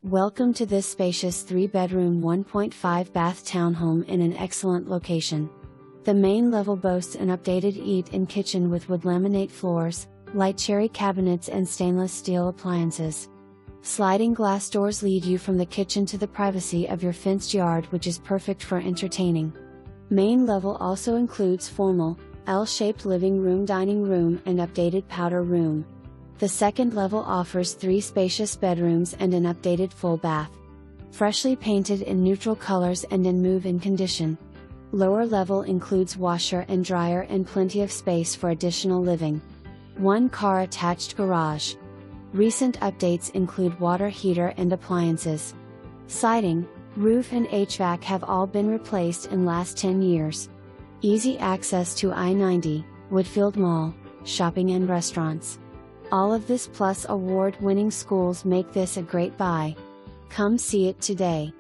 Welcome to this spacious 3-bedroom 1.5-bath townhome in an excellent location. The main level boasts an updated eat-in kitchen with wood laminate floors, light cherry cabinets and stainless steel appliances. Sliding glass doors lead you from the kitchen to the privacy of your fenced yard, which is perfect for entertaining. Main level also includes formal, L-shaped living room, dining room and updated powder room. The second level offers 3 spacious bedrooms and an updated full bath. Freshly painted in neutral colors and in move-in condition. Lower level includes washer and dryer and plenty of space for additional living. 1 car attached garage. Recent updates include water heater and appliances. Siding, roof and HVAC have all been replaced in last 10 years. Easy access to I-90, Woodfield Mall, shopping and restaurants. All of this plus award-winning schools make this a great buy. Come see it today.